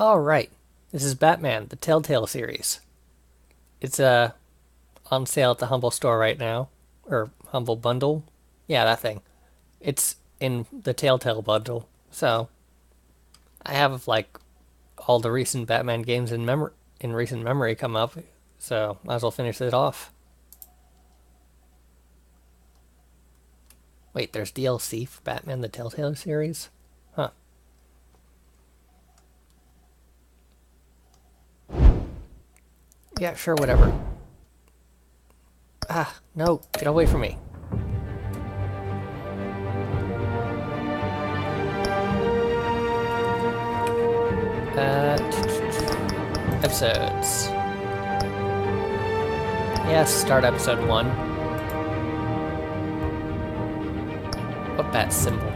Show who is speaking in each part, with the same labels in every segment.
Speaker 1: Alright, this is Batman, the Telltale series. It's on sale at the Humble store right now. Or Humble Bundle. Yeah, that thing. It's in the Telltale bundle. So, I have like all the recent Batman games in recent memory come up. So, might as well finish it off. Wait, there's DLC for Batman the Telltale series? Huh. Yeah, sure, whatever. Ah, no, get away from me. Episodes. Yes, start episode 1. What bat symbol?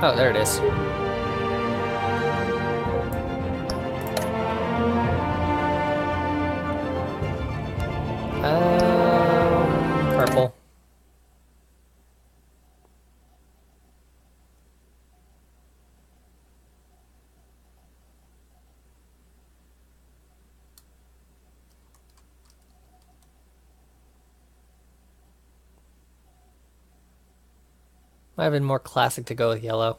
Speaker 1: Oh, there it is. Purple. Might have been more classic to go with yellow.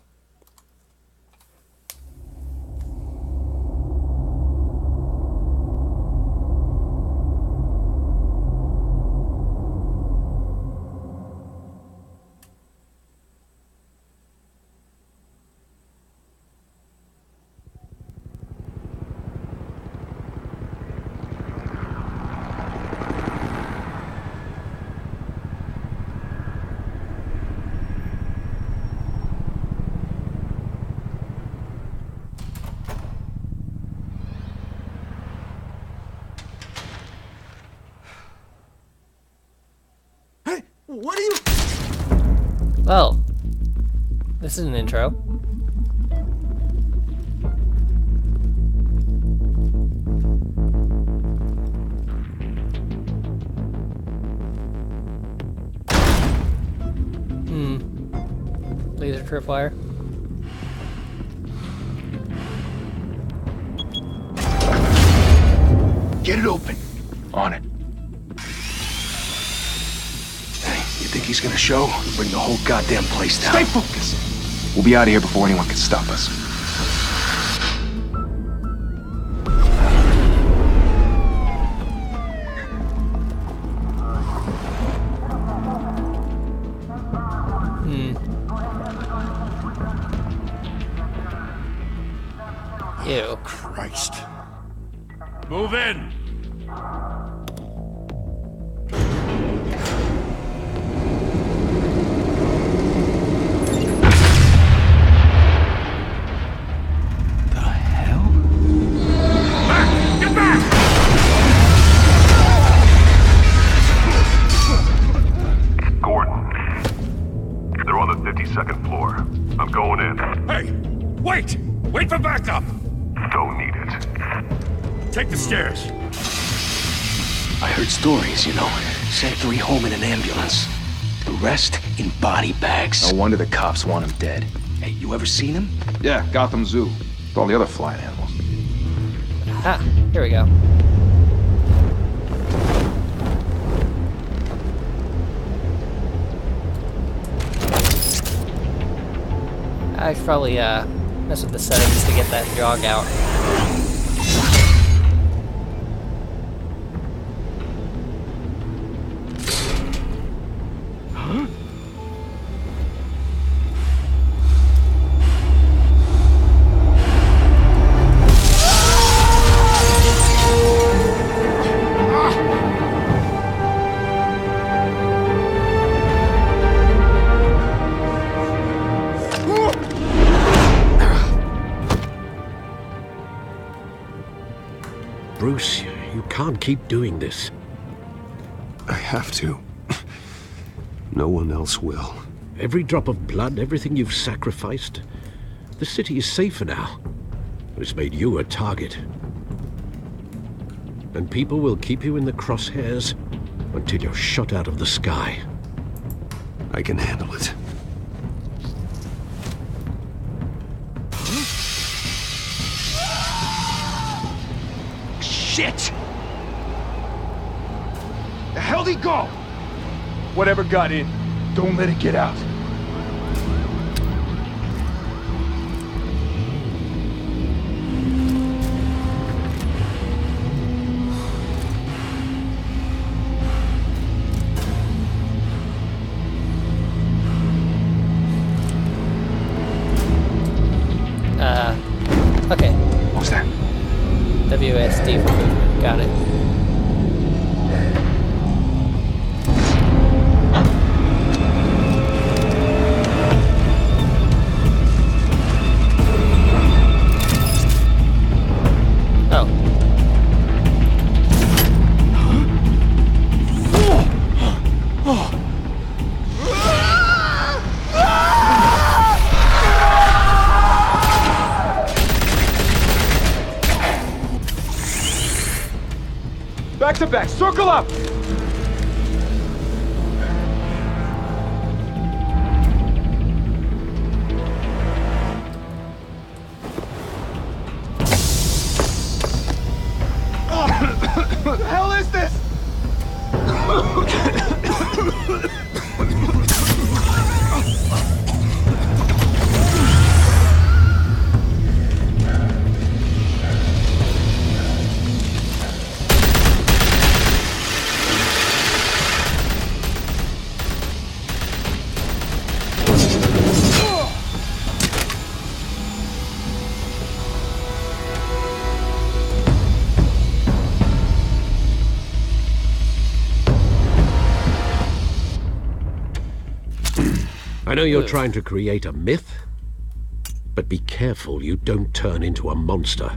Speaker 2: What are you...
Speaker 1: Well, this is an intro. Laser tripwire.
Speaker 2: Get it open. On it. Hey, you think he's gonna show? Bring the whole goddamn place down. Stay focused. We'll be out of here before anyone can stop us.
Speaker 1: Ew.
Speaker 2: Christ.
Speaker 3: Move in!
Speaker 2: The hell?
Speaker 3: Back! Get back!
Speaker 4: Gordon, they're on the 52nd floor. I'm going in.
Speaker 3: Hey! Wait! Wait for backup!
Speaker 4: Don't need it.
Speaker 3: Take the stairs.
Speaker 2: I heard stories, you know. Sent 3 home in an ambulance. The rest in body bags.
Speaker 5: No wonder the cops want him dead.
Speaker 2: Hey, you ever seen him?
Speaker 5: Yeah, Gotham Zoo. With all the other flying animals.
Speaker 1: Ah, here we go. I should probably mess with the settings to get that jog out.
Speaker 6: Bruce, you can't keep doing this.
Speaker 7: I have to. No one else will.
Speaker 6: Every drop of blood, everything you've sacrificed. The city is safer now. But it's made you a target. And people will keep you in the crosshairs until you're shot out of the sky.
Speaker 7: I can handle it.
Speaker 2: Shit!
Speaker 5: The hell'd he go? Whatever got in, don't let it get out.
Speaker 1: Okay.
Speaker 5: What was that?
Speaker 1: WSD for movement. Got it. Oh.
Speaker 5: Back to back, circle up! What the hell is this?
Speaker 6: I know you're trying to create a myth, but be careful you don't turn into a monster.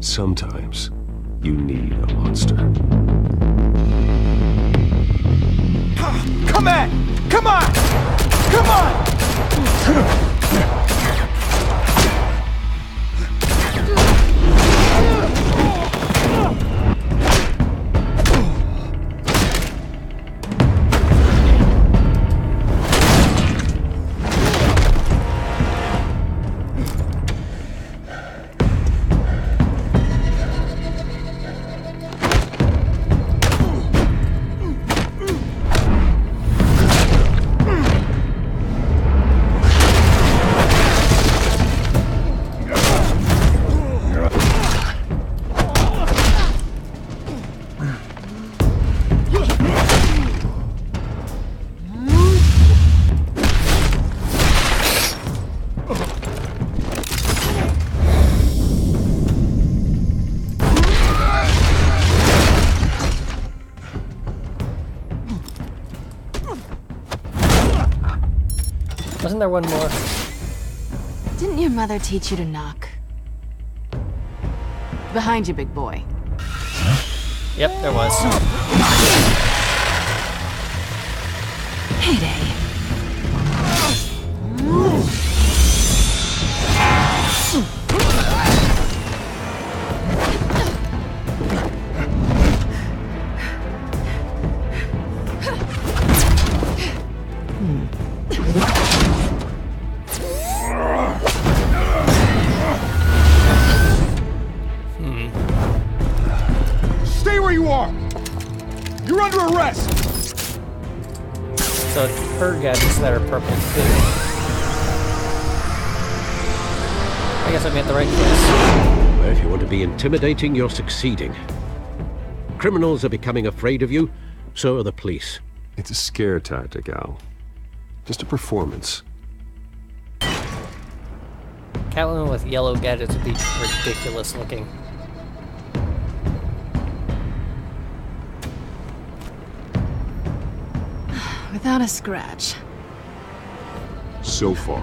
Speaker 7: Sometimes you need a monster.
Speaker 5: Come on! Come on! Come on!
Speaker 1: Wasn't there one more?
Speaker 8: Didn't your mother teach you to knock? Behind you, big boy.
Speaker 1: Yep, there was.
Speaker 8: Heyday.
Speaker 5: Stay where you are! You're under arrest!
Speaker 1: So it's her gadgets that are purple too. I guess I'm at the right place.
Speaker 6: Well, if you want to be intimidating, you're succeeding. Criminals are becoming afraid of you, so are the police.
Speaker 7: It's a scare tactic, Al. Just a performance.
Speaker 1: Catwoman with yellow gadgets would be ridiculous looking.
Speaker 8: Without a scratch.
Speaker 3: So far.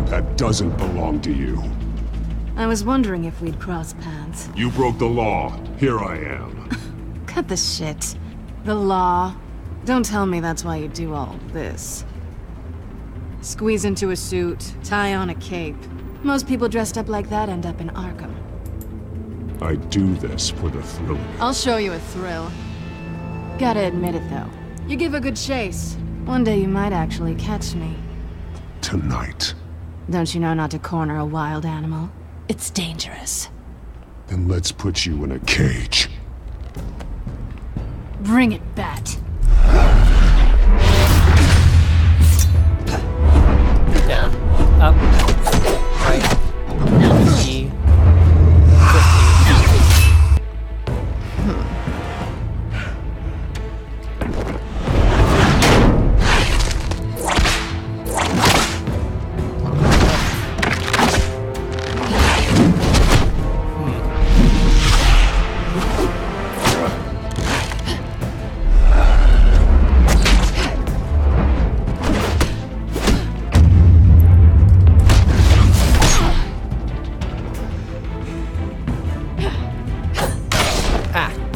Speaker 3: That doesn't belong to you.
Speaker 8: I was wondering if we'd cross paths.
Speaker 3: You broke the law. Here I am.
Speaker 8: Cut the shit. The law. Don't tell me that's why you do all this. Squeeze into a suit, tie on a cape. Most people dressed up like that end up in Arkham.
Speaker 3: I do this for the thrill of it.
Speaker 8: I'll show you a thrill. Gotta admit it, though. You give a good chase. One day you might actually catch me.
Speaker 3: Tonight.
Speaker 8: Don't you know not to corner a wild animal? It's dangerous.
Speaker 3: Then let's put you in a cage.
Speaker 8: Bring it, Bat.
Speaker 1: Down. Up. Right. E. 50.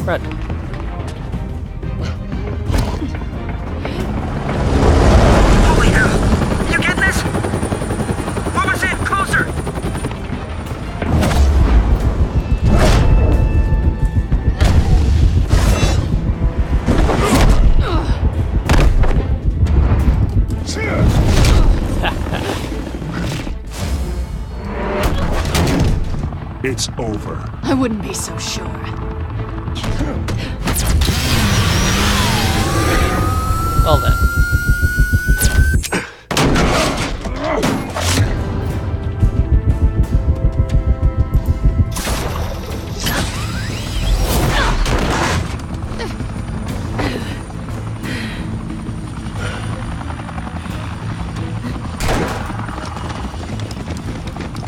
Speaker 1: Run.
Speaker 9: Holy hell! You get this? Move us in, closer!
Speaker 3: It's over.
Speaker 8: I wouldn't be so sure.
Speaker 1: Well then.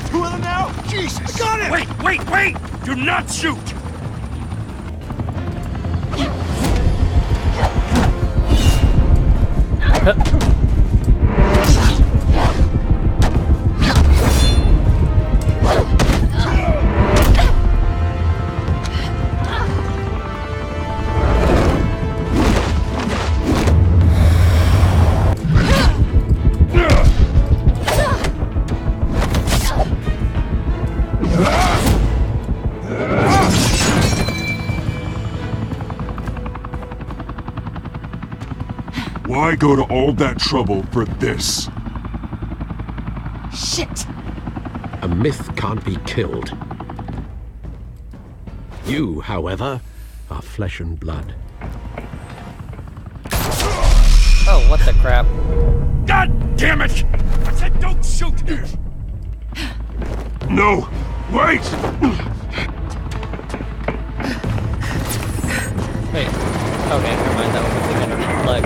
Speaker 5: Two of them now? Jesus! I got him!
Speaker 9: Wait! Do not shoot!
Speaker 3: Why go to all that trouble for this?
Speaker 8: Shit!
Speaker 6: A myth can't be killed. You, however, are flesh and blood.
Speaker 1: Oh, what the crap.
Speaker 9: God damn it! I said don't shoot!
Speaker 3: No! Wait!
Speaker 1: Wait. Okay, never mind. That was the other leg.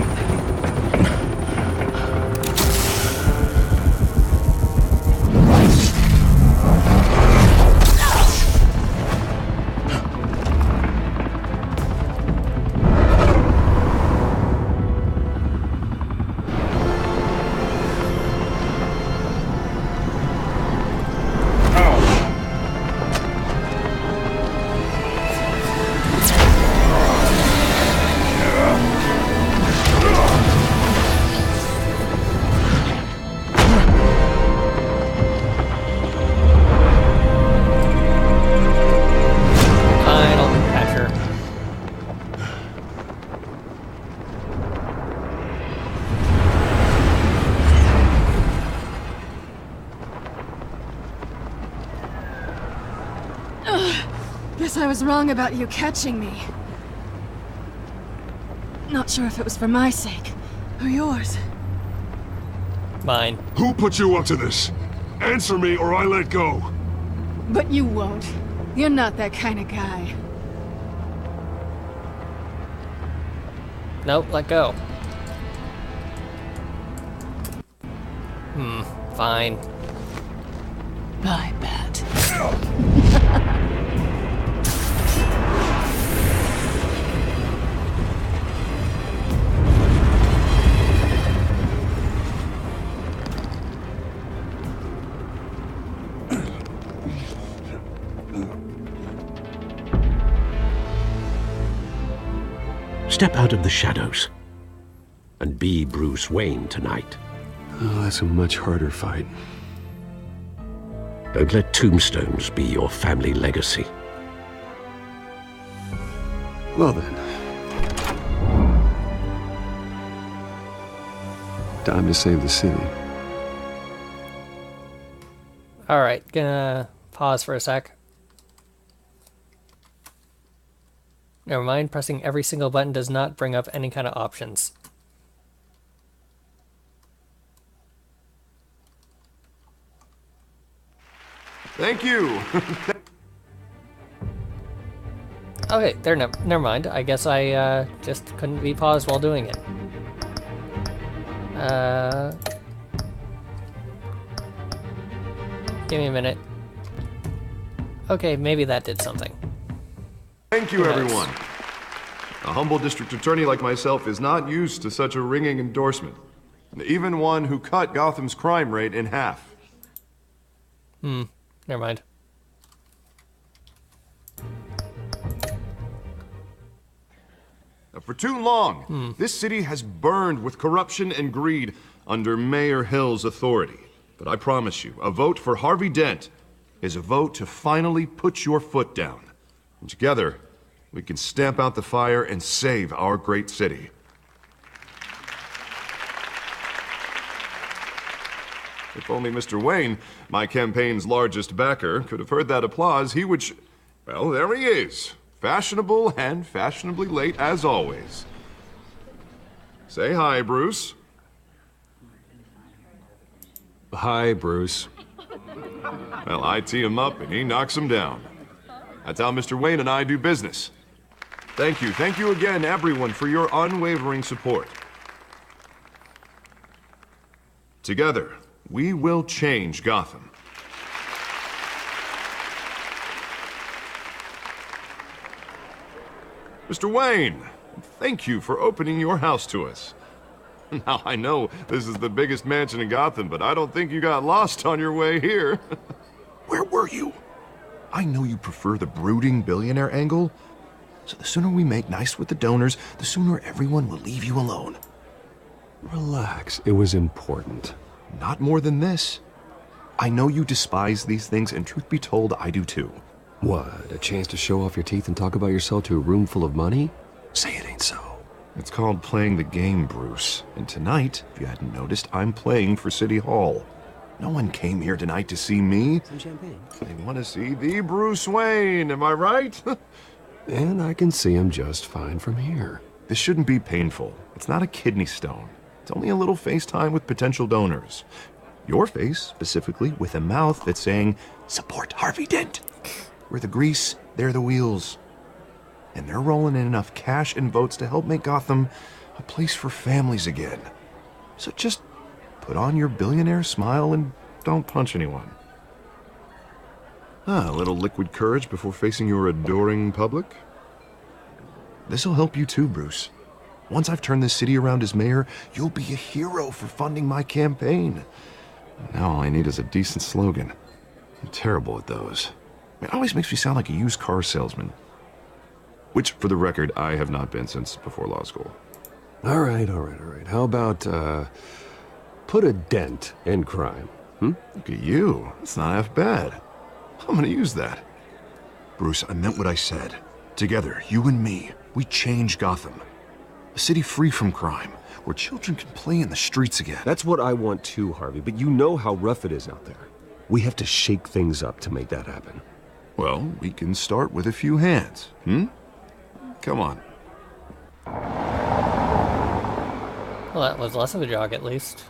Speaker 8: Guess I was wrong about you catching me. Not sure if it was for my sake, or yours.
Speaker 1: Mine.
Speaker 3: Who put you up to this? Answer me or I let go.
Speaker 8: But you won't. You're not that kind of guy.
Speaker 1: Nope, let go. Fine.
Speaker 8: Bye, Bat.
Speaker 6: Step out of the shadows and be Bruce Wayne tonight.
Speaker 7: Oh, that's a much harder fight.
Speaker 6: Don't let tombstones be your family legacy.
Speaker 7: Well then. Time to save the city.
Speaker 1: Alright, gonna pause pause for a sec. Never mind, pressing every single button does not bring up any kind of options.
Speaker 10: Thank you.
Speaker 1: Okay, there. Never mind. I guess I just couldn't be paused while doing it. Give me a minute. Okay, maybe that did something.
Speaker 10: Thank you, everyone. A humble district attorney like myself is not used to such a ringing endorsement. Even one who cut Gotham's crime rate in half.
Speaker 1: Never mind.
Speaker 10: For too long, this city has burned with corruption and greed under Mayor Hill's authority. But I promise you, a vote for Harvey Dent is a vote to finally put your foot down. And together, we can stamp out the fire and save our great city. If only Mr. Wayne, my campaign's largest backer, could have heard that applause, he would well, there he is. Fashionable and fashionably late as always. Say hi, Bruce.
Speaker 7: Hi, Bruce.
Speaker 10: Well, I tee him up and he knocks him down. That's how Mr. Wayne and I do business. Thank you again, everyone, for your unwavering support. Together, we will change Gotham. Mr. Wayne, thank you for opening your house to us. Now, I know this is the biggest mansion in Gotham, but I don't think you got lost on your way here. Where were you? I know you prefer the brooding billionaire angle, so the sooner we make nice with the donors, the sooner everyone will leave you alone.
Speaker 7: Relax. It was important.
Speaker 10: Not more than this. I know you despise these things, and truth be told, I do too.
Speaker 7: What, a chance to show off your teeth and talk about yourself to a room full of money? Say it ain't so.
Speaker 10: It's called playing the game, Bruce. And tonight, if you hadn't noticed, I'm playing for City Hall. No one came here tonight to see me.
Speaker 7: Some champagne.
Speaker 10: They want to see the Bruce Wayne, am I right?
Speaker 7: And I can see him just fine from here.
Speaker 10: This shouldn't be painful. It's not a kidney stone. It's only a little FaceTime with potential donors. Your face, specifically, with a mouth that's saying, support Harvey Dent. We're the grease, they're the wheels. And they're rolling in enough cash and votes to help make Gotham a place for families again. So just put on your billionaire smile and don't punch anyone. A little liquid courage before facing your adoring public. This'll help you too, Bruce. Once I've turned this city around as mayor, you'll be a hero for funding my campaign. Now all I need is a decent slogan. I'm terrible at those. It always makes me sound like a used car salesman. Which, for the record, I have not been since before law school.
Speaker 7: All right. How about, put a dent in crime,
Speaker 10: Look at you. That's not half bad. I'm gonna use that. Bruce, I meant what I said. Together, you and me, we change Gotham. A city free from crime, where children can play in the streets again.
Speaker 7: That's what I want too, Harvey, but you know how rough it is out there. We have to shake things up to make that happen.
Speaker 10: Well, we can start with a few hands, Come on.
Speaker 1: Well, that was less of a jog, at least.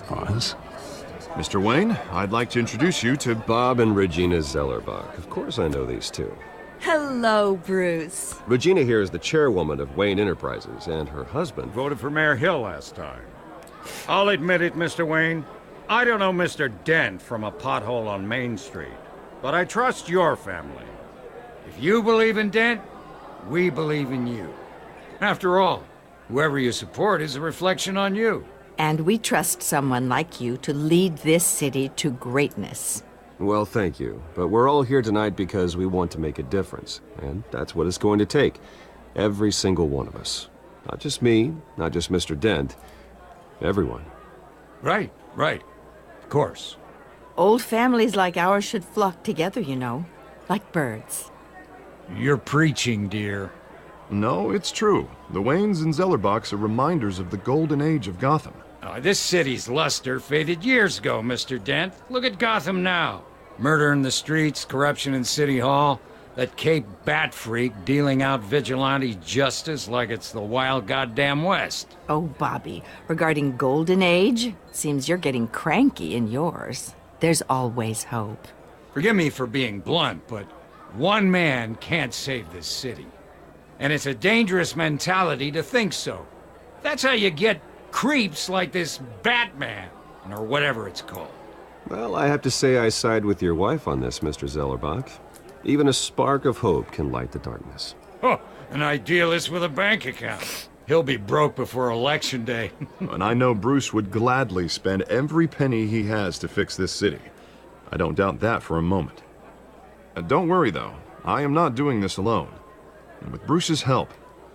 Speaker 7: Pause.
Speaker 10: Mr. Wayne, I'd like to introduce you to
Speaker 7: Bob and Regina Zellerbach. Of course I know these two.
Speaker 11: Hello, Bruce.
Speaker 7: Regina here is the chairwoman of Wayne Enterprises, and her husband
Speaker 12: voted for Mayor Hill last time. I'll admit it, Mr. Wayne. I don't know Mr. Dent from a pothole on Main Street, but I trust your family. If you believe in Dent, we believe in you. After all, whoever you support is a reflection on you.
Speaker 11: And we trust someone like you to lead this city to greatness.
Speaker 7: Well, thank you. But we're all here tonight because we want to make a difference. And that's what it's going to take. Every single one of us. Not just me, not just Mr. Dent. Everyone.
Speaker 12: Right. Of course.
Speaker 11: Old families like ours should flock together, you know. Like birds.
Speaker 12: You're preaching, dear.
Speaker 10: No, it's true. The Waynes and Zellerbachs are reminders of the golden age of Gotham.
Speaker 12: This city's luster faded years ago, Mr. Dent. Look at Gotham now. Murder in the streets, corruption in City Hall, that Cape Bat freak dealing out vigilante justice like it's the wild goddamn West.
Speaker 11: Oh, Bobby, regarding Golden Age, seems you're getting cranky in yours. There's always hope.
Speaker 12: Forgive me for being blunt, but one man can't save this city. And it's a dangerous mentality to think so. That's how you get creeps like this Batman, or whatever it's called.
Speaker 7: Well, I have to say I side with your wife on this, Mr. Zellerbach. Even a spark of hope can light the darkness.
Speaker 12: Oh, an idealist with a bank account. He'll be broke before Election Day.
Speaker 10: And I know Bruce would gladly spend every penny he has to fix this city. I don't doubt that for a moment. Don't worry, though. I am not doing this alone. And with Bruce's help,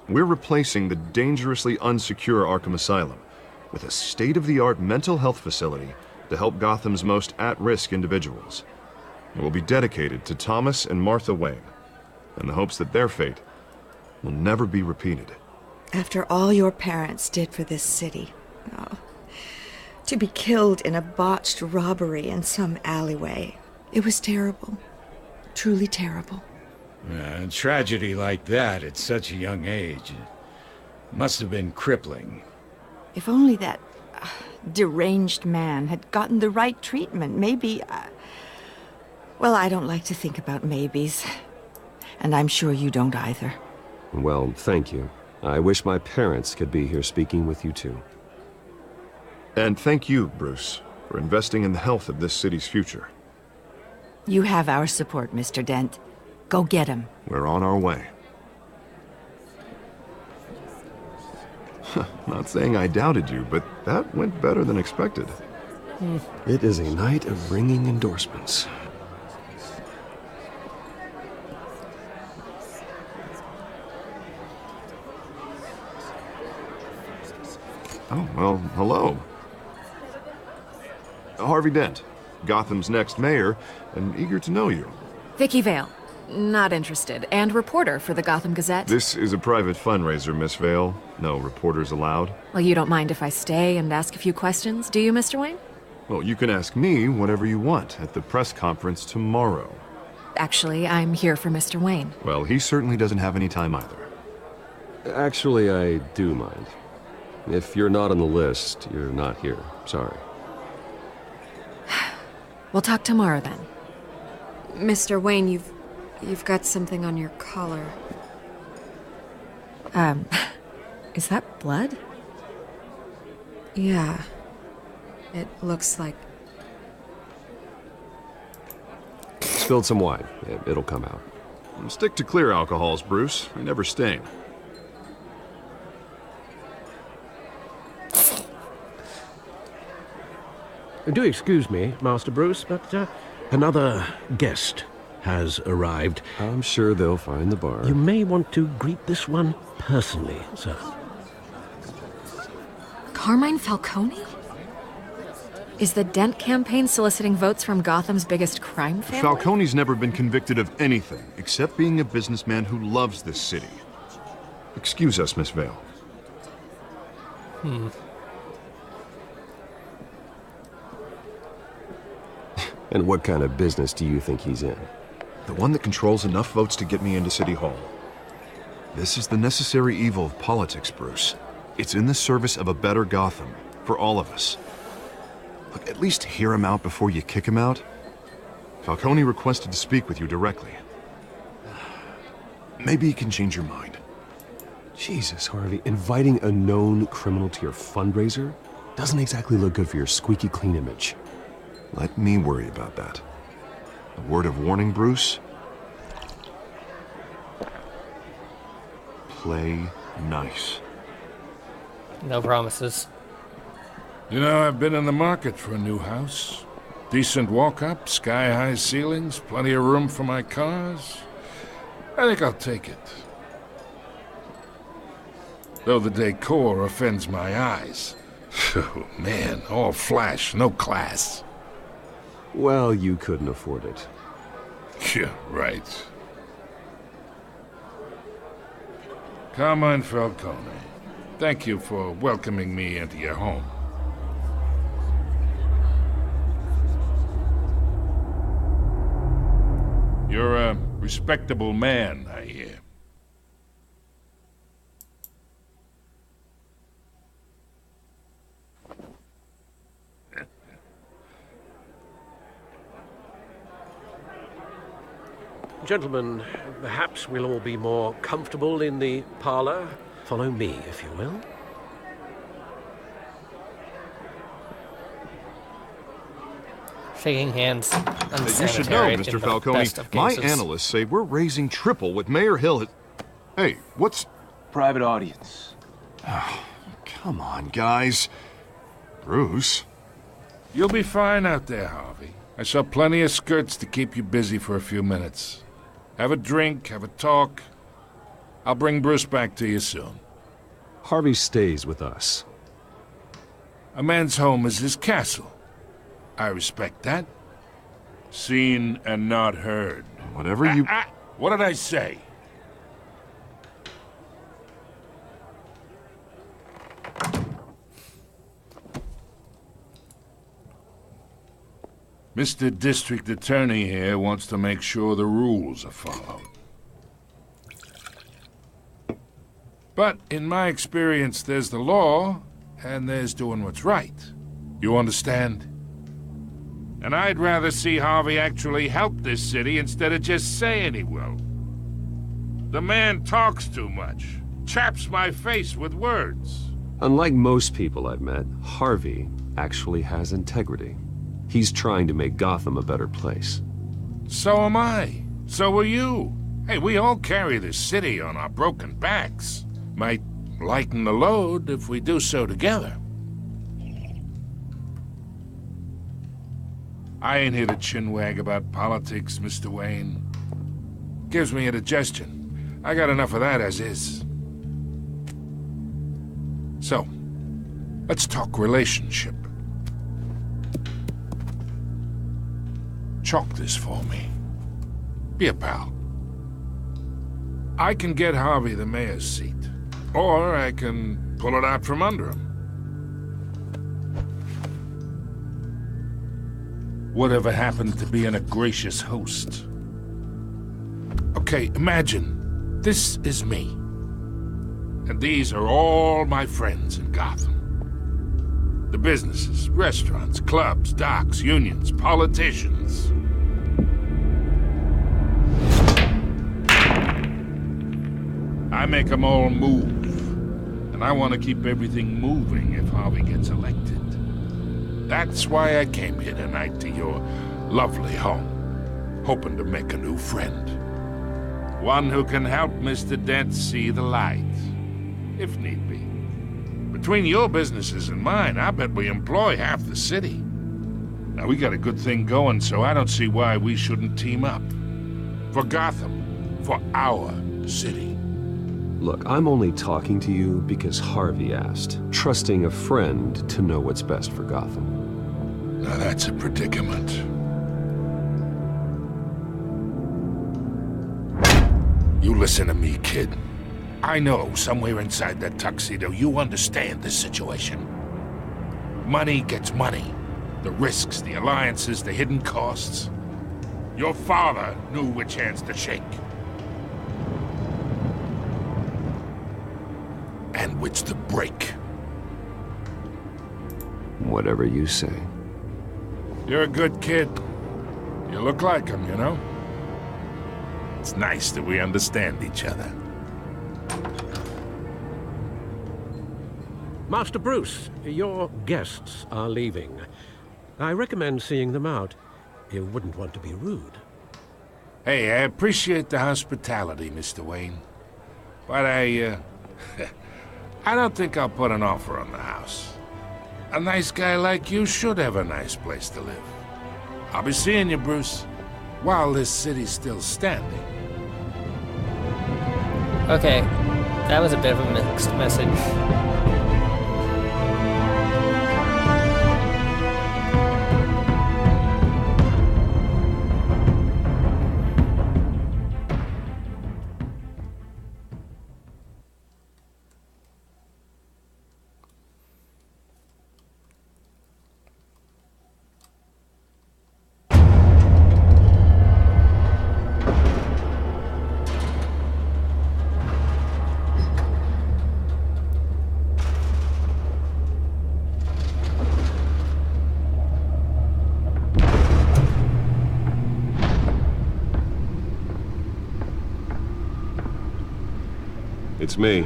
Speaker 10: we're replacing the dangerously unsecure Arkham Asylum with a state-of-the-art mental health facility to help Gotham's most at-risk individuals. It will be dedicated to Thomas and Martha Wayne, in the hopes that their fate will never be repeated.
Speaker 13: After all your parents did for this city, to be killed in a botched robbery in some alleyway, it was terrible. Truly terrible.
Speaker 12: A tragedy like that at such a young age must have been crippling.
Speaker 11: If only that deranged man had gotten the right treatment, maybe... Well, I don't like to think about maybes. And I'm sure you don't either.
Speaker 7: Well, thank you. I wish my parents could be here speaking with you too.
Speaker 10: And thank you, Bruce, for investing in the health of this city's future.
Speaker 11: You have our support, Mr. Dent. Go get him.
Speaker 10: We're on our way. Not saying I doubted you, but that went better than expected.
Speaker 7: It is a night of ringing endorsements.
Speaker 10: Oh, well, hello. Harvey Dent, Gotham's next mayor, and eager to know you.
Speaker 14: Vicky Vale. Not interested. And reporter for the Gotham Gazette.
Speaker 10: This is a private fundraiser, Miss Vale. No reporters allowed.
Speaker 14: Well, you don't mind if I stay and ask a few questions, do you, Mr. Wayne?
Speaker 10: Well, you can ask me whatever you want at the press conference tomorrow.
Speaker 14: Actually, I'm here for Mr. Wayne.
Speaker 10: Well, he certainly doesn't have any time either.
Speaker 7: Actually, I do mind. If you're not on the list, you're not here. Sorry.
Speaker 14: We'll talk tomorrow then.
Speaker 8: Mr. Wayne, you've got something on your collar.
Speaker 14: Is that blood?
Speaker 8: Yeah. It looks like...
Speaker 7: Spilled some wine. It'll come out.
Speaker 10: Stick to clear alcohols, Bruce. They never stain.
Speaker 6: Do excuse me, Master Bruce, but another guest has arrived.
Speaker 7: I'm sure they'll find the bar.
Speaker 6: You may want to greet this one personally, sir.
Speaker 14: Carmine Falcone? Is the Dent campaign soliciting votes from Gotham's biggest crime family?
Speaker 10: Falcone's never been convicted of anything except being a businessman who loves this city. Excuse us, Miss Vale.
Speaker 7: And what kind of business do you think he's in?
Speaker 10: The one that controls enough votes to get me into City Hall. This is the necessary evil of politics, Bruce. It's in the service of a better Gotham, for all of us. Look, at least hear him out before you kick him out. Falcone requested to speak with you directly. Maybe he can change your mind.
Speaker 7: Jesus, Harvey, inviting a known criminal to your fundraiser doesn't exactly look good for your squeaky clean image.
Speaker 10: Let me worry about that. A word of warning, Bruce? Play nice.
Speaker 1: No promises.
Speaker 3: You know, I've been in the market for a new house. Decent walk-up, sky-high ceilings, plenty of room for my cars. I think I'll take it. Though the decor offends my eyes. Oh, man, all flash, no class.
Speaker 7: Well, you couldn't afford it.
Speaker 3: Yeah, right. Carmine Falcone, thank you for welcoming me into your home. You're a respectable man, I hear.
Speaker 6: Gentlemen, perhaps we'll all be more comfortable in the parlor. Follow me, if you will.
Speaker 1: Shaking hands,
Speaker 10: You should know,
Speaker 1: unsanitary
Speaker 10: Mr.
Speaker 1: in the
Speaker 10: Falcone,
Speaker 1: best of
Speaker 10: my
Speaker 1: cases.
Speaker 10: analysts say we're raising triple what Mayor Hill has... Hey, what's...
Speaker 2: Private audience.
Speaker 10: Oh, come on, guys. Bruce?
Speaker 3: You'll be fine out there, Harvey. I saw plenty of skirts to keep you busy for a few minutes. Have a drink, have a talk. I'll bring Bruce back to you soon.
Speaker 7: Harvey stays with us.
Speaker 3: A man's home is his castle. I respect that. Seen and not heard.
Speaker 10: Whatever you...
Speaker 3: What did I say? Mr. District Attorney here wants to make sure the rules are followed. But in my experience, there's the law, and there's doing what's right. You understand? And I'd rather see Harvey actually help this city instead of just saying he will. The man talks too much, chaps my face with words.
Speaker 7: Unlike most people I've met, Harvey actually has integrity. He's trying to make Gotham a better place.
Speaker 3: So am I. So are you. Hey, we all carry this city on our broken backs. Might lighten the load if we do so together. I ain't here to chinwag about politics, Mr. Wayne. Gives me indigestion. I got enough of that as is. So, let's talk relationship. Chalk this for me. Be a pal. I can get Harvey the mayor's seat, or I can pull it out from under him. Whatever happened to being a gracious host? Okay, imagine, this is me. And these are all my friends in Gotham. The businesses, restaurants, clubs, docks, unions, politicians. I make them all move. And I want to keep everything moving if Harvey gets elected. That's why I came here tonight to your lovely home, hoping to make a new friend. One who can help Mr. Dent see the light, if need be. Between your businesses and mine, I bet we employ half the city. Now, we got a good thing going, so I don't see why we shouldn't team up. For Gotham, for our city.
Speaker 7: Look, I'm only talking to you because Harvey asked, trusting a friend to know what's best for Gotham.
Speaker 3: Now that's a predicament. You listen to me, kid. I know somewhere inside that tuxedo you understand this situation. Money gets money. The risks, the alliances, the hidden costs. Your father knew which hands to shake. And which to break.
Speaker 7: Whatever you say.
Speaker 3: You're a good kid. You look like him, you know? It's nice that we understand each other.
Speaker 6: Master Bruce, your guests are leaving. I recommend seeing them out. You wouldn't want to be rude.
Speaker 3: Hey, I appreciate the hospitality, Mr. Wayne. But I don't think I'll put an offer on the house. A nice guy like you should have a nice place to live. I'll be seeing you, Bruce, while this city's still standing.
Speaker 1: Okay, that was a bit of a mixed message.
Speaker 7: It's me.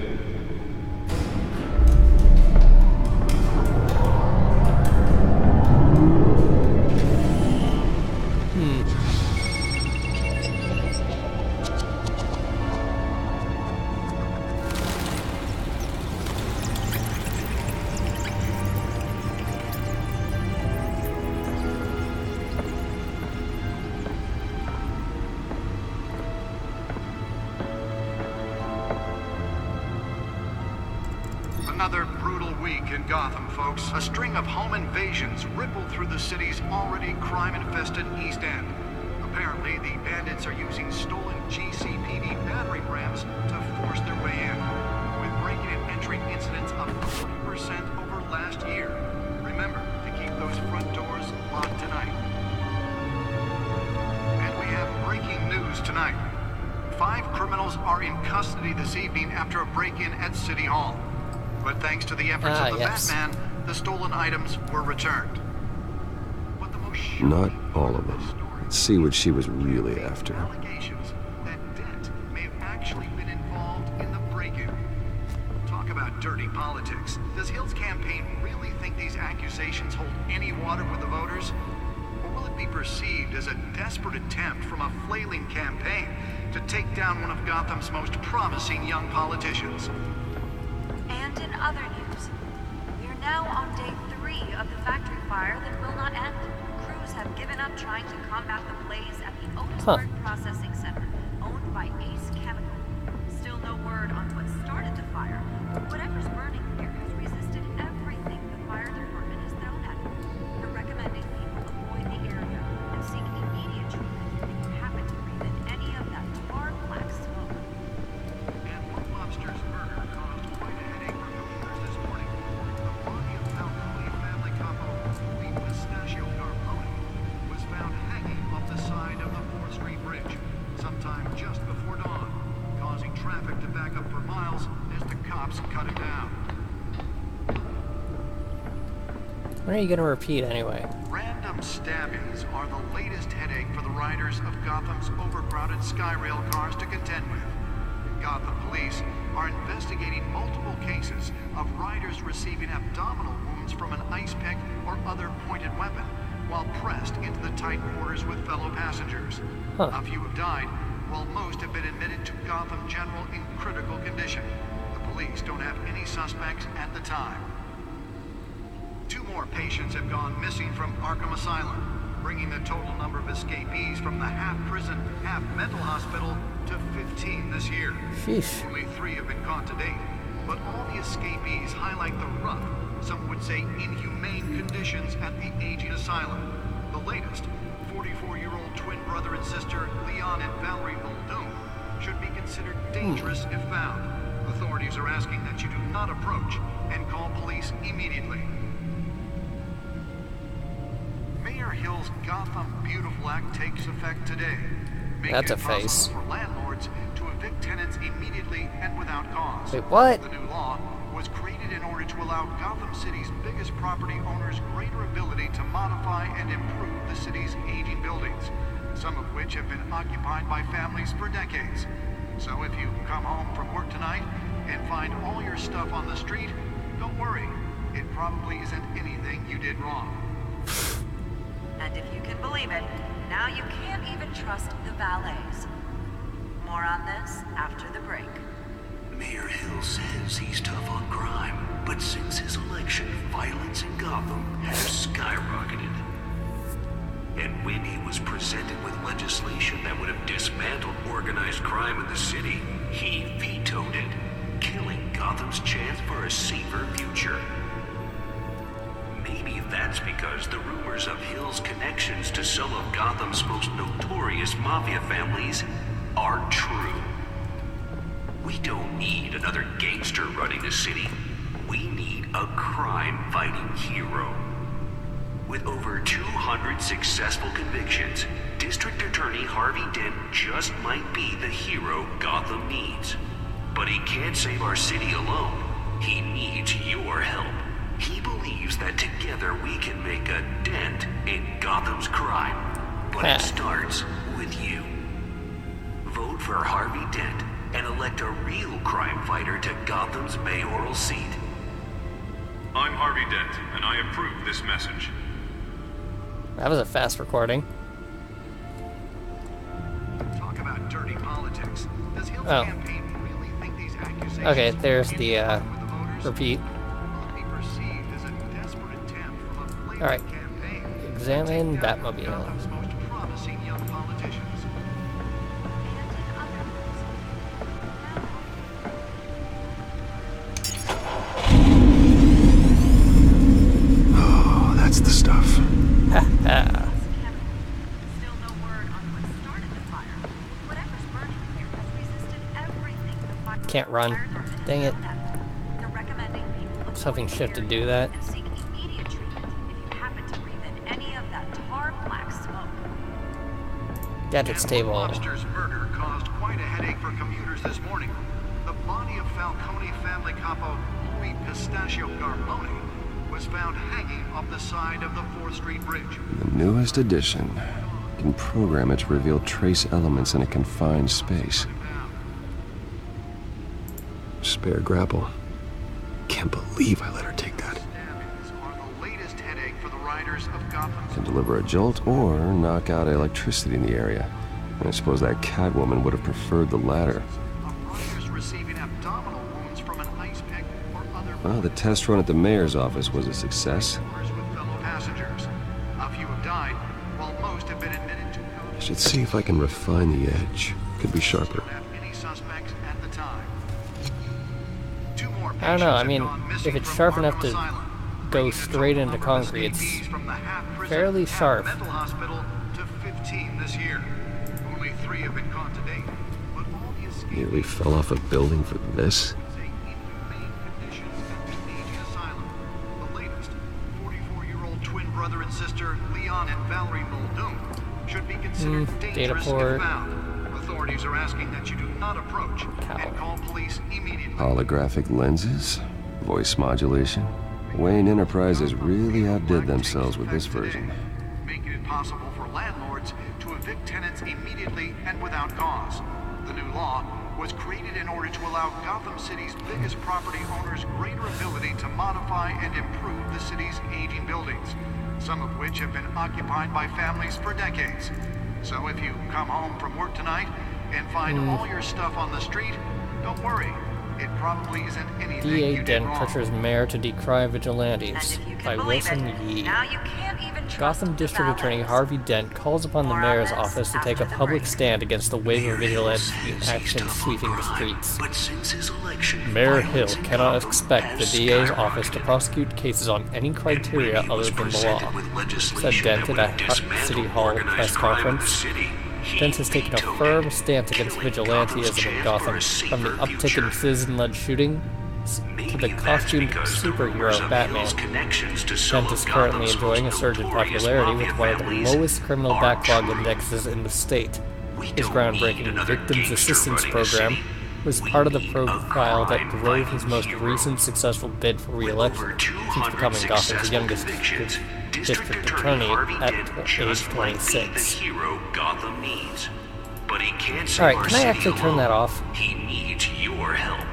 Speaker 15: Another brutal week in Gotham, folks. A string of home invasions rippled through the city's already crime-infested East End. Apparently, the bandits are using stolen GCPD battering rams to force their way in, with breaking and entering incidents up 40% over last year. Remember to keep those front doors locked tonight. And we have breaking news tonight. 5 criminals are in custody this evening after a break-in at City Hall. But thanks to the efforts of the Batman, the stolen items were returned. But the most
Speaker 7: Not all of them. Let's see what she was really after.
Speaker 15: allegations that Dent may have actually been involved in the break-in. Talk about dirty politics. Does Hill's campaign really think these accusations hold any water with the voters? Or will it be perceived as a desperate attempt from a flailing campaign to take down one of Gotham's most promising young politicians?
Speaker 16: And in other news, we are now on day 3 of the factory fire that will not end. Crews have given up trying to combat the blaze at the Otisburg Processing Center, owned by Ace Chemical. Still no word on what started the fire, but whatever's burning here has resisted everything the fire department has thrown at it. We're recommending people avoid the area and seek immediate treatment if you happen to breathe in any of that tar black smoke.
Speaker 15: And one lobster's murder caused quite a headache for commuters this morning. The body of elderly family couple Lee Pistachio Carbone was found hanging off the side of the 4th Street Bridge sometime just before dawn, causing traffic to back up for miles as the cops cut him down.
Speaker 1: When are you gonna repeat anyway?
Speaker 15: Random stabbings are the latest headache for the riders of Gotham's overcrowded Skyrail cars to contend with. Gotham police are investigating multiple cases of riders receiving abdominal wounds from an ice pick or other pointed weapon while pressed into the tight quarters with fellow passengers. A few have died, while most have been admitted to Gotham General in critical condition. The police don't have any suspects at the time. 2 more patients have gone missing from Arkham Asylum, bringing the total number of escapees from the half-prison, half-mental hospital to 15 this year.
Speaker 1: Sheesh.
Speaker 15: Only 3 have been caught to date, but all the escapees highlight the rough, some would say inhumane conditions at the aging asylum. The latest, 44-year-old twin brother and sister Leon and Valerie Muldoon, should be considered dangerous if found. Authorities are asking that you do not approach and call police immediately. Mayor Hill's Gotham Beautiful Act takes effect today.
Speaker 1: That's a face.
Speaker 15: For landlords to evict tenants immediately and without cause.
Speaker 1: Wait, what?
Speaker 15: The new law was created in order to allow Gotham City's biggest property owners greater ability to modify and improve the city's aging buildings, some of which have been occupied by families for decades. So if you come home from work tonight and find all your stuff on the street, don't worry. It probably isn't anything you did wrong.
Speaker 16: And if you can believe it, now you can't even trust the valets. More on this after the break.
Speaker 2: Mayor Hill says he's tough on crime, but since his election, violence in Gotham has skyrocketed. And when he was presented with legislation that would have dismantled organized crime in the city, he vetoed it, killing Gotham's chance for a safer future. Maybe that's because the rumors of Hill's connections to some of Gotham's most notorious mafia families are true. We don't need another gangster running the city. We need a crime-fighting hero. With over 200 successful convictions, District Attorney Harvey Dent just might be the hero Gotham needs. But he can't save our city alone. He needs your help. He believes that together we can make a dent in Gotham's crime. But it starts with you. Vote for Harvey Dent and elect a real crime fighter to Gotham's mayoral seat.
Speaker 17: I'm Harvey Dent, and I approve this message.
Speaker 1: That was a fast recording.
Speaker 15: Talk about dirty politics. Does Hill's
Speaker 1: Oh.
Speaker 15: campaign really think these accusations
Speaker 1: Okay, there's the repeat.
Speaker 15: be perceived as a desperate attempt from a flagrant
Speaker 1: Alright.
Speaker 15: campaign
Speaker 1: Examine Batmobile.
Speaker 15: Gotham's most promising young politicians?
Speaker 10: Oh, that's the stuff.
Speaker 1: Ha
Speaker 16: Still no word on what started the fire. Whatever's burning here has resisted everything the fire.
Speaker 1: Can't run. Dang it.
Speaker 16: They're recommending people
Speaker 1: I was hoping Shift to do that.
Speaker 16: and seek immediate treatment if you happen to breathe in any of that tar black smoke.
Speaker 1: Gadgets table.
Speaker 15: Lobster's murder caused quite a headache for commuters this morning. The body of Falcone family capo Louis Pistachio Garmoni was found hanging off the side of the 4th Street Bridge.
Speaker 7: The newest addition. You can program it to reveal trace elements in a confined space. Spare grapple. Can't believe I let her take that.
Speaker 15: Stabbings are the latest headache for the riders of Gotham.
Speaker 7: Can deliver a jolt or knock out electricity in the area. I suppose that Catwoman would have preferred the latter.
Speaker 15: Riders receiving abdominal wounds from an ice pick or other
Speaker 7: Well, the test run at the mayor's office was a success.
Speaker 15: with fellow passengers. A few have died, while most have been admitted to
Speaker 7: I should see if I can refine the edge. Could be sharper.
Speaker 15: any suspects at the time. Two more
Speaker 1: I don't know, I mean,
Speaker 15: gone
Speaker 1: if
Speaker 15: missing
Speaker 1: it's
Speaker 15: from
Speaker 1: sharp
Speaker 15: Arkham
Speaker 1: enough to
Speaker 15: Asylum,
Speaker 1: go straight into concrete, it's
Speaker 15: from the half-prison,
Speaker 1: fairly sharp.
Speaker 15: half-mental hospital to 15 this year. Only 3 have been caught to date, but all the escapees
Speaker 7: Nearly fell off a building for this.
Speaker 15: say inhumane conditions at the aging asylum. The latest, 44-year-old twin brother and sister Leon and Valerie Muldoon should be considered
Speaker 1: data
Speaker 15: dangerous
Speaker 1: port.
Speaker 15: if found. Authorities are asking that you do not approach and call police immediately.
Speaker 7: Holographic lenses, voice modulation. Wayne Enterprises really outdid themselves with this version.
Speaker 15: Making it possible for landlords to evict tenants immediately and without cause. The new law was created in order to allow Gotham City's biggest property owners greater ability to modify and improve the city's aging buildings, some of which have been occupied by families for decades. So if you come home from work tonight and find all your stuff on the street, don't worry. It probably isn't anything
Speaker 1: DA
Speaker 15: you did
Speaker 1: Dent
Speaker 15: wrong.
Speaker 1: pressures mayor to decry vigilantes by Wilson Yee.
Speaker 16: Now you can't even trust
Speaker 1: Gotham
Speaker 16: the
Speaker 1: District Attorney
Speaker 16: balance.
Speaker 1: Harvey Dent calls upon the mayor's office to take a public stand against the wave of vigilante action sweeping the streets.
Speaker 2: But since his election,
Speaker 1: Mayor Hill cannot expect the DA's office to prosecute cases on any criteria other than the law, said Dent at a City Hall press conference. Dent has taken a firm stance against vigilantism in Gotham, from the uptick in citizen-led shootings to the costumed superhero Batman. Dent is currently enjoying a surge in popularity with one of the lowest criminal backlog indexes in the state. His groundbreaking Victims Assistance Program was part of the profile that drove his most recent successful bid for re-election since becoming Gotham's youngest district attorney at age 26. Alright, can I actually turn that off?
Speaker 2: He needs your help.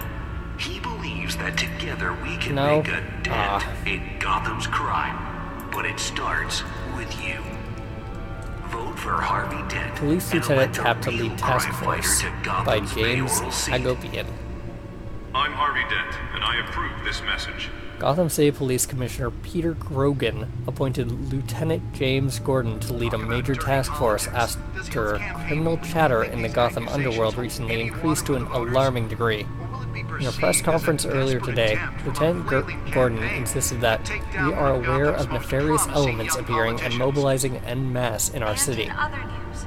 Speaker 2: He believes that together we can
Speaker 1: No.
Speaker 2: make a dent in Gotham's crime. But it starts with you. Vote for Harvey Dent.
Speaker 1: Police
Speaker 2: and
Speaker 1: Lieutenant
Speaker 2: elect a
Speaker 1: Tapped to
Speaker 2: real
Speaker 1: Lead Task
Speaker 2: crime
Speaker 1: Force
Speaker 2: fighter to
Speaker 1: by
Speaker 2: Gotham's
Speaker 1: James
Speaker 2: mayoral seat.
Speaker 1: Hagopian.
Speaker 17: I'm Harvey Dent, and I approve this message.
Speaker 1: Gotham City Police Commissioner Peter Grogan appointed Lieutenant James Gordon to lead a major task force after criminal chatter in the Gotham underworld recently increased to an alarming degree. In a press conference earlier today, Lieutenant Gordon insisted that we are aware of nefarious elements appearing and mobilizing en masse in our city.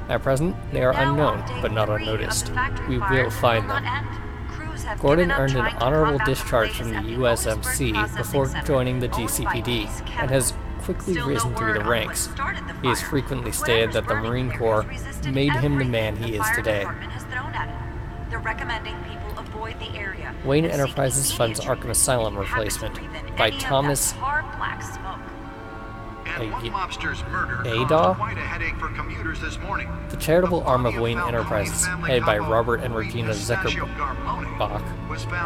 Speaker 1: At present, they are unknown, but not unnoticed. We will find them. Gordon earned an honorable discharge from the USMC before joining the GCPD, and has quickly risen through the ranks. He has frequently stated that the Marine Corps made him the man he is today.
Speaker 16: They're recommending people avoid the area.
Speaker 1: Wayne Enterprises funds Arkham Asylum replacement by Thomas
Speaker 15: And one mobster's murder
Speaker 1: ADA?
Speaker 15: caused quite a headache for commuters this morning.
Speaker 1: The charitable arm of Wayne Enterprises, headed by Robert and Regina Zuckerbach,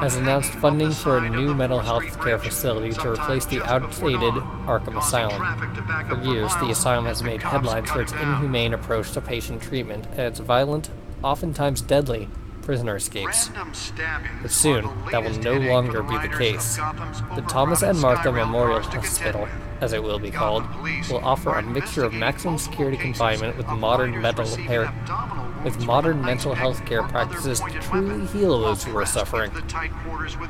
Speaker 1: has announced funding for a new mental health care facility to replace the outdated Arkham Asylum. For years, the asylum has made headlines for its inhumane approach to patient treatment and its violent, oftentimes deadly, prisoner escapes. But soon, that will no longer be the case. The Thomas and Martha Memorial Hospital, as it will be called, will offer a mixture of maximum security confinement with modern mental health care practices to truly heal those who are suffering.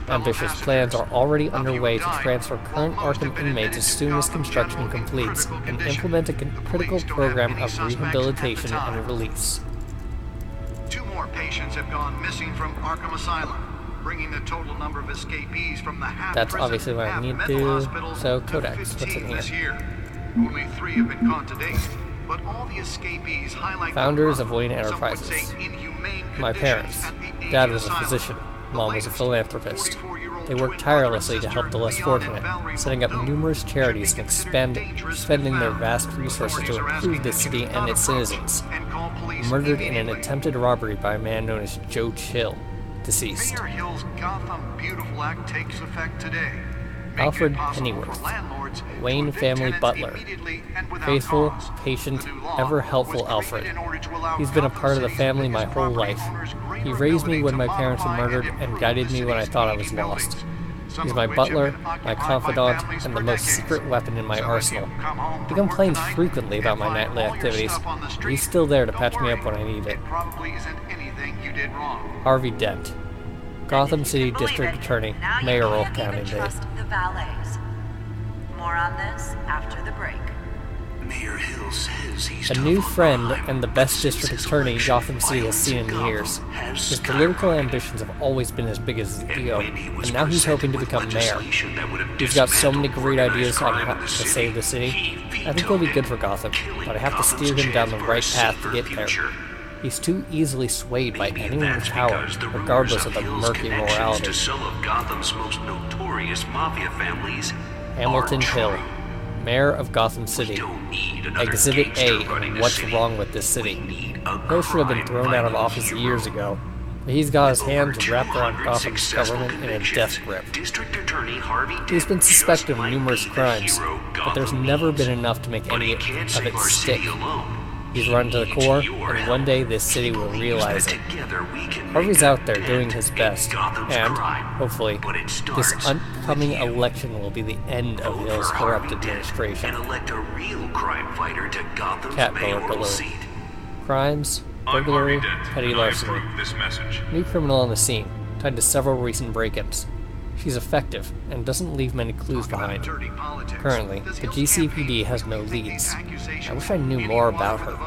Speaker 1: Ambitious plans are already underway to transfer current Arkham inmates as soon as construction completes and implement a critical program of rehabilitation and release.
Speaker 15: 2 more patients have gone missing from Arkham Asylum, bringing the total number of escapees from the half
Speaker 1: That's obviously what I need to do. So, Codex, what's in here?
Speaker 15: Only 3 have been caught to date, but all the escapees highlight
Speaker 1: Founders of Wayne Enterprises. My parents. Dad was a physician. Mom was a philanthropist. They worked tirelessly to help the less fortunate, setting up numerous charities and spending their vast resources to improve the city and its citizens. Murdered in an attempted robbery by a man known as Joe Chill, deceased.
Speaker 15: Mayor Hill's Gotham Beautiful Act takes effect today.
Speaker 1: Alfred Pennyworth, Wayne family butler. Faithful, patient, ever helpful Alfred. He's been a part of the family my whole life. He raised me when my parents were murdered and guided me when I thought I was lost. He's my butler, my confidant, and the most secret weapon in my arsenal. He complains frequently about my nightly activities, but he's still there to patch me up when I need it. Harvey Dent, Gotham City District Attorney, mayoral candidate.
Speaker 16: The valets. More on this after the break.
Speaker 2: Mayor Hill says he's
Speaker 1: A new friend and the best district attorney Gotham City has seen in years. His political ambitions have always been as big as his ego, and now he's hoping to become mayor. He's got so many great ideas on how to save the city. I think he'll be good for Gotham, but I have to steer him down the right path to get there. He's too easily swayed by anyone with power, regardless of the murky morality.
Speaker 2: Some of Gotham's most notorious mafia families.
Speaker 1: Hamilton Hill, Mayor of Gotham City. Exhibit A in What's Wrong with This City. Hill should have been thrown out of office years ago, but he's got his hands wrapped around Gotham's government in a death grip. He's been suspected of numerous crimes, but there's never been enough to make any of it stick. He's run to the core, and one day this city will realize it. Harvey's out there doing his best, and, hopefully, this upcoming election will be the end of Hill's corrupt administration. Catboa Galore. Crimes, burglary, petty larceny. New criminal on the scene, tied to several recent break-ins. She's effective, and doesn't leave many clues behind. Currently, the GCPD has no leads. I wish I knew more about her.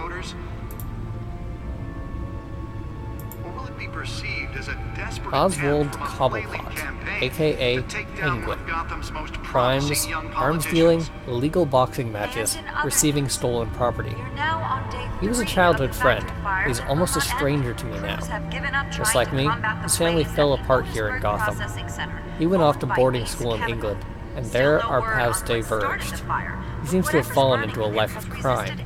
Speaker 1: Oswald Cobblepot, aka Penguin. Crimes, arms dealing, illegal boxing matches, receiving stolen property. He was a childhood friend. He's almost a stranger to me now. Just like me, his family fell apart here in Gotham. He went off to boarding school in England, and there our paths diverged. He seems to have fallen into a life of crime.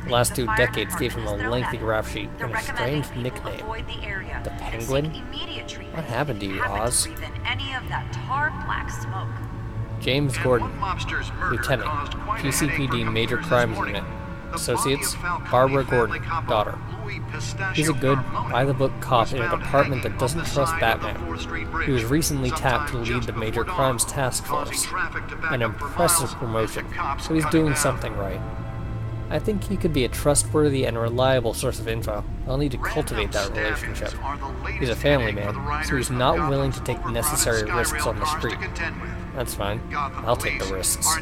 Speaker 1: The last 2 decades gave him a lengthy rap sheet and a strange nickname. The Penguin? What happened to you, Oz? James Gordon, Lieutenant, GCPD Major Crimes Unit. Associates, Barbara Gordon, daughter. He's a good, by-the-book cop in a department that doesn't trust Batman. He was recently tapped to lead the Major Crimes Task Force. An impressive promotion, so he's doing something right. I think he could be a trustworthy and reliable source of info. I'll need to cultivate that relationship. He's a family man, so he's not willing to take necessary risks on the street. That's fine. I'll take the risks.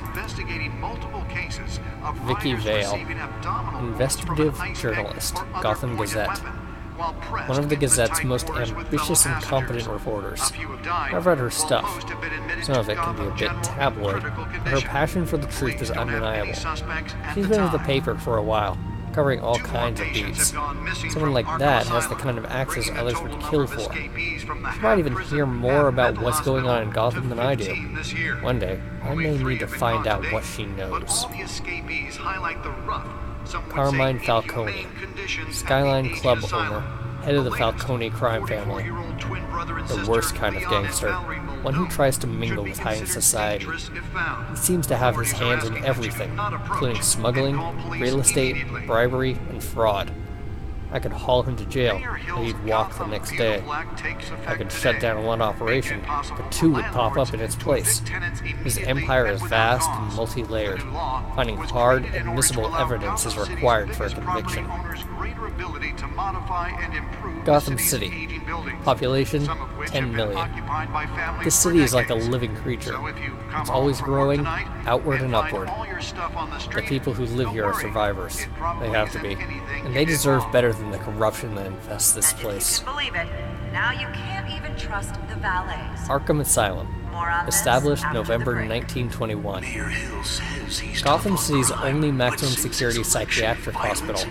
Speaker 1: Vicky Vale, investigative journalist, Gotham Gazette. One of the Gazette's most ambitious and competent reporters. I've read her stuff. Some of it can be a bit tabloid, but her passion for the truth is undeniable. She's been with the paper for a while. covering all kinds of beats. Someone like that has the kind of access others would kill for. She might even hear more about what's going on in Gotham than I do. One day, I may need to find out what she knows. Carmine Falcone, Skyline Club owner, head of the Falcone crime family. The worst kind of gangster, one who tries to mingle with high society. He seems to have his hands in everything, including smuggling, real estate, bribery, and fraud. I could haul him to jail, and he'd walk the next day. I could shut down one operation, but two would pop up in its place. His empire is vast and multi-layered. Finding hard, admissible evidence is required for a conviction. Gotham City. Population, 10 million. This city is like a living creature. It's always growing, outward and upward. The people who live here are survivors. They have to be. And they deserve better than the corruption that infests this place.
Speaker 16: Believe it. Now you can't even trust the valets.
Speaker 1: Arkham Asylum. Established November 1921. Gotham City's only maximum security psychiatric hospital.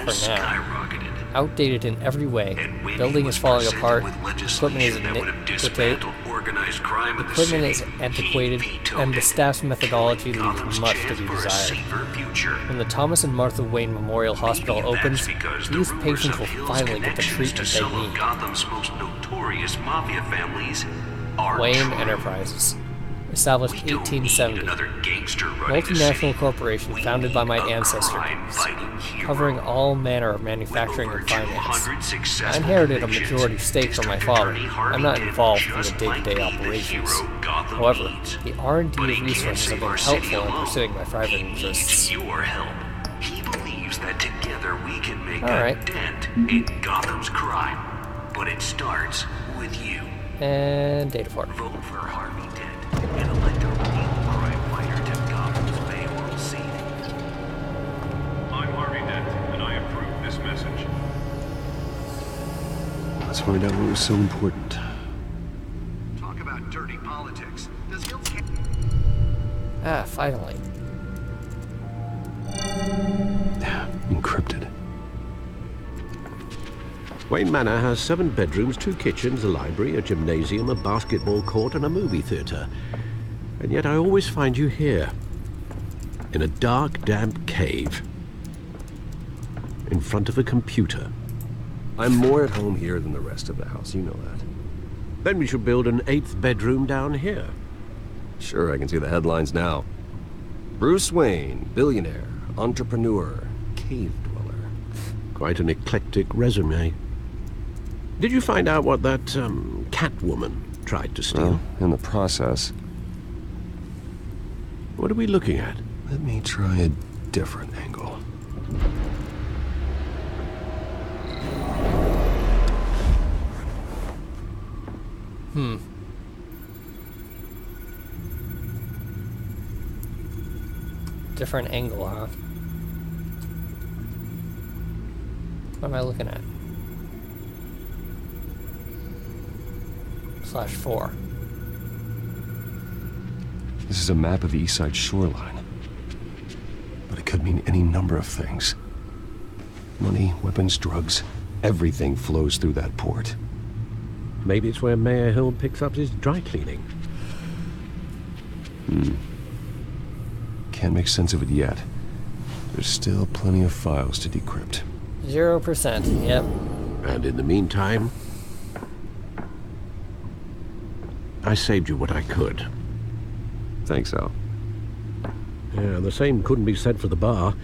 Speaker 1: For now. Outdated in every way, building is falling apart, equipment is antiquated, and the staff's methodology leaves much to be desired. When the Thomas and Martha Wayne Memorial Hospital opens, these patients will finally get the treatment they need. Wayne Enterprises. Established 1870. Multinational corporation founded by my ancestors, covering all manner of manufacturing and finance. I inherited a majority stake from my father. I'm not involved in the day-to-day operations. However, the R&D resources have been helpful in pursuing my private interests.
Speaker 2: He believes that together we can make a dent in Gotham's crime. But it starts with you.
Speaker 1: And data port.
Speaker 2: Vote for Harvey Dent and elect a real crime fighter to Gotham's mayoral seat.
Speaker 17: I'm Harvey Dent, and I approve this message.
Speaker 7: Let's find out what was so important.
Speaker 15: Talk about dirty politics. Does Hills...
Speaker 1: Ah, finally.
Speaker 7: Encrypted.
Speaker 6: Wayne Manor has 7 bedrooms, 2 kitchens, a library, a gymnasium, a basketball court, and a movie theater. And yet I always find you here, in a dark, damp cave, in front of a computer.
Speaker 7: I'm more at home here than the rest of the house, you know that.
Speaker 6: Then we should build an 8th bedroom down here.
Speaker 7: Sure, I can see the headlines now. Bruce Wayne, billionaire, entrepreneur, cave dweller.
Speaker 6: Quite an eclectic resume. Did you find out what that, Catwoman tried to steal?
Speaker 7: Well, in the process.
Speaker 6: What are we looking at?
Speaker 7: Let me try a different angle.
Speaker 1: Different angle, huh? What am I looking at? /4.
Speaker 7: This is a map of the East Side shoreline. But it could mean any number of things. Money, weapons, drugs, everything flows through that port.
Speaker 6: Maybe it's where Mayor Hill picks up his dry cleaning.
Speaker 7: Can't make sense of it yet. There's still plenty of files to decrypt.
Speaker 1: 0%, yep.
Speaker 6: And in the meantime, I saved you what I could.
Speaker 7: Thanks, Al.
Speaker 6: Yeah, the same couldn't be said for the bar.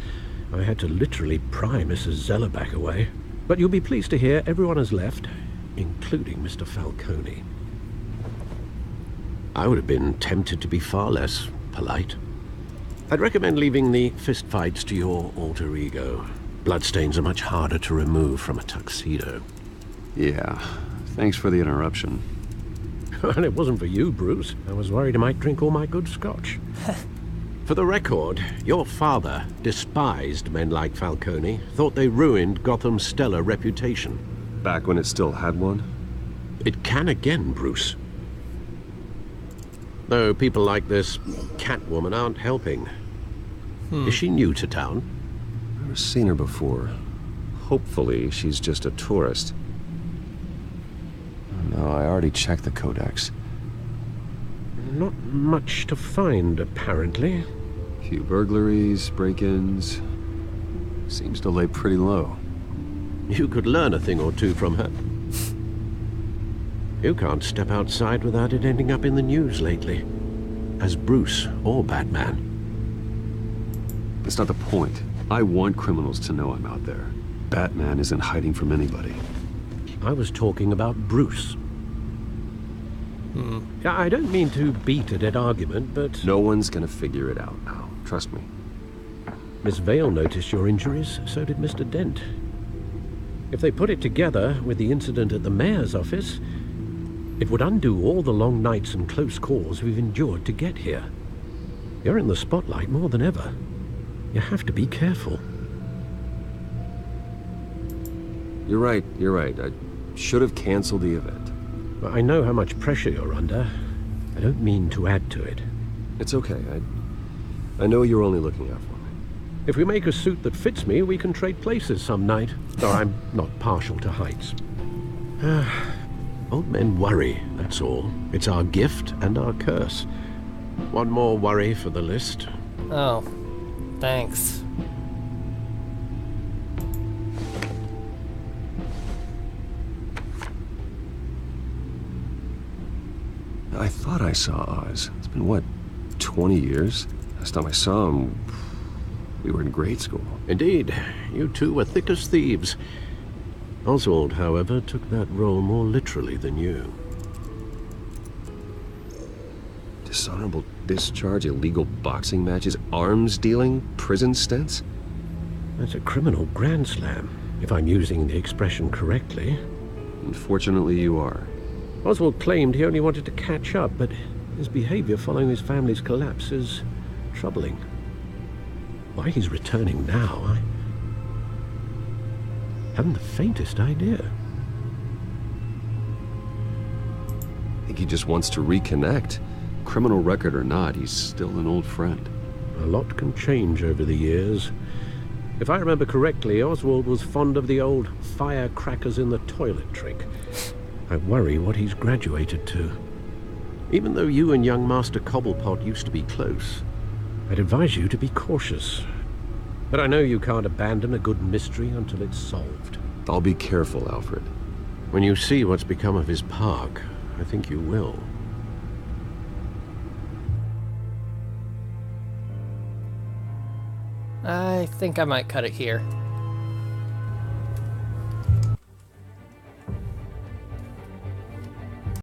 Speaker 6: I had to literally pry Mrs. Zellerback away. But you'll be pleased to hear everyone has left, including Mr. Falcone. I would have been tempted to be far less polite. I'd recommend leaving the fistfights to your alter ego. Bloodstains are much harder to remove from a tuxedo.
Speaker 7: Yeah, thanks for the interruption.
Speaker 6: And it wasn't for you, Bruce. I was worried I might drink all my good scotch. For the record, your father despised men like Falcone, thought they ruined Gotham's stellar reputation.
Speaker 7: Back when it still had one?
Speaker 6: It can again, Bruce. Though people like this Catwoman aren't helping. Is she new to town?
Speaker 7: I've never seen her before. Hopefully, she's just a tourist. No, I already checked the codex.
Speaker 6: Not much to find, apparently.
Speaker 7: Few burglaries, break-ins. Seems to lay pretty low.
Speaker 6: You could learn a thing or two from her. You can't step outside without it ending up in the news lately. As Bruce or Batman.
Speaker 7: That's not the point. I want criminals to know I'm out there. Batman isn't hiding from anybody.
Speaker 6: I was talking about Bruce. I don't mean to beat a dead argument, but...
Speaker 7: No one's gonna figure it out now. Trust me.
Speaker 6: Miss Vale noticed your injuries, so did Mr. Dent. If they put it together with the incident at the mayor's office, it would undo all the long nights and close calls we've endured to get here. You're in the spotlight more than ever. You have to be careful.
Speaker 7: You're right. I should have canceled the event.
Speaker 6: I know how much pressure you're under. I don't mean to add to it.
Speaker 7: It's okay. I know you're only looking out for me.
Speaker 6: If we make a suit that fits me, we can trade places some night. Though I'm not partial to heights. Old men worry, that's all. It's our gift and our curse. One more worry for the list.
Speaker 1: Oh, thanks.
Speaker 7: I thought I saw Oz. It's been, what, 20 years? Last time I saw him, we were in grade school.
Speaker 6: Indeed. You two were thick as thieves. Oswald, however, took that role more literally than you.
Speaker 7: Dishonorable discharge, illegal boxing matches, arms dealing, prison stints?
Speaker 6: That's a criminal grand slam, if I'm using the expression correctly.
Speaker 7: Unfortunately, you are.
Speaker 6: Oswald claimed he only wanted to catch up, but his behavior following his family's collapse is troubling. Why he's returning now, I haven't the faintest idea.
Speaker 7: I think he just wants to reconnect. Criminal record or not, he's still an old friend.
Speaker 6: A lot can change over the years. If I remember correctly, Oswald was fond of the old firecrackers in the toilet trick. I worry what he's graduated to. Even though you and young Master Cobblepot used to be close, I'd advise you to be cautious. But I know you can't abandon a good mystery until it's solved.
Speaker 7: I'll be careful, Alfred.
Speaker 6: When you see what's become of his park, I think you will.
Speaker 1: I think I might cut it here.